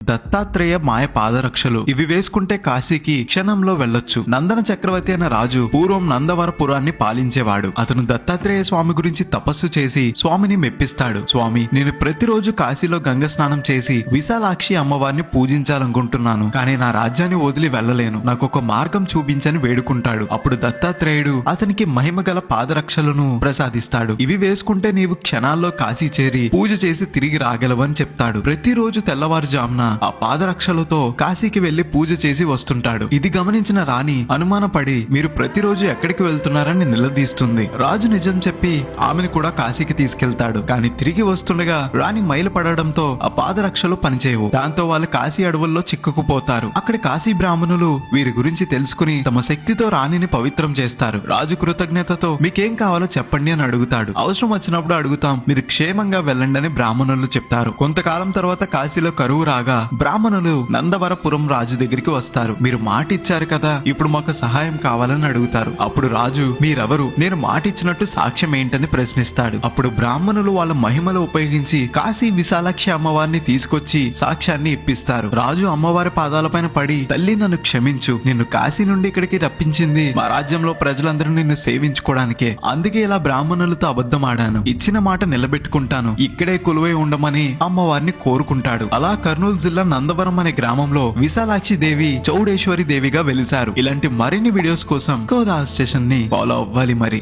దత్తాత్రేయ మాయ పాదరక్షలు ఇవి వేసుకుంటే కాశీకి క్షణంలో వెళ్ళొచ్చు. నందన చక్రవర్తి అనే రాజు పూర్వం నందవరపురాన్ని పాలించేవాడు. అతను దత్తాత్రేయ స్వామి గురించి తపస్సు చేసి స్వామిని మెప్పిస్తాడు. స్వామి, నేను ప్రతిరోజు కాశీలో గంగ స్నానం చేసి విశాలాక్షి అమ్మవారిని పూజించాలనుకుంటున్నాను. కానీ నా రాజ్యాన్ని వదిలి వెళ్ళలేను. నాకు ఒక మార్గం చూపించని వేడుకుంటాడు. అప్పుడు దత్తాత్రేయుడు అతనికి మహిమగల పాదరక్షలను ప్రసాదిస్తాడు. ఇవి వేసుకుంటే నీవు క్షణాల్లో కాశీ చేరి పూజ చేసి తిరిగి రాగలవని చెప్తాడు. ప్రతిరోజు తెల్లవారుజామున ఆ పాదరక్షలతో కాశీకి వెళ్లి పూజ చేసి వస్తుంటాడు. ఇది గమనించిన రాణి అనుమానపడి మీరు ప్రతిరోజు ఎక్కడికి వెళ్తున్నారని నిలదీస్తుంది. రాజు నిజం చెప్పి ఆమెను కూడా కాశీకి తీసుకెళ్తాడు. కానీ తిరిగి వస్తుండగా రాణి మైలు పడడంతో ఆ పాదరక్షలు పనిచేయవు. దాంతో వాళ్ళు కాశీ అడవుల్లో చిక్కుకుపోతారు. అక్కడి కాశీ బ్రాహ్మణులు వీరి గురించి తెలుసుకుని తమ శక్తితో రాణిని పవిత్రం చేస్తారు. రాజు కృతజ్ఞతతో మీకేం కావాలో చెప్పండి అని అడుగుతాడు. అవసరం వచ్చినప్పుడు అడుగుతాం, మీరు క్షేమంగా వెళ్ళండి అని బ్రాహ్మణులు చెప్తారు. కొంతకాలం తర్వాత కాశీలో కరువు రాగా బ్రాహ్మణులు నందవరపురం రాజు దగ్గరికి వస్తారు. మీరు మాట ఇచ్చారు కదా, ఇప్పుడు మాకు సహాయం కావాలని అడుగుతారు. అప్పుడు రాజు, మీరెవరు, నేను మాట ఇచ్చినట్టు సాక్ష్యం ఏంటని ప్రశ్నిస్తాడు. అప్పుడు బ్రాహ్మణులు వాళ్ళ మహిమలు ఉపయోగించి కాశీ విశాలాక్షి అమ్మవారిని తీసుకొచ్చి సాక్ష్యాన్ని ఇప్పిస్తారు. రాజు అమ్మవారి పాదాలపైన పడి, తల్లి నన్ను క్షమించు, నిన్ను కాశీ నుండి ఇక్కడికి రప్పించింది మా రాజ్యంలో ప్రజలందరూ నిన్ను సేవించుకోవడానికే. అందుకే ఇలా బ్రాహ్మణులతో అబద్ధం ఆడాను. ఇచ్చిన మాట నిలబెట్టుకుంటాను. ఇక్కడే కొలువై ఉండమని అమ్మవారిని కోరుకుంటాడు. అలా కర్నూలు జిల్లా నందవరం అనే గ్రామంలో విశాలాక్షి దేవి చౌడేశ్వరి దేవిగా వెలిశారు. ఇలాంటి మరిన్ని వీడియోస్ కోసం గోదావరి స్టేషన్ ని ఫాలో అవ్వాలి మరి.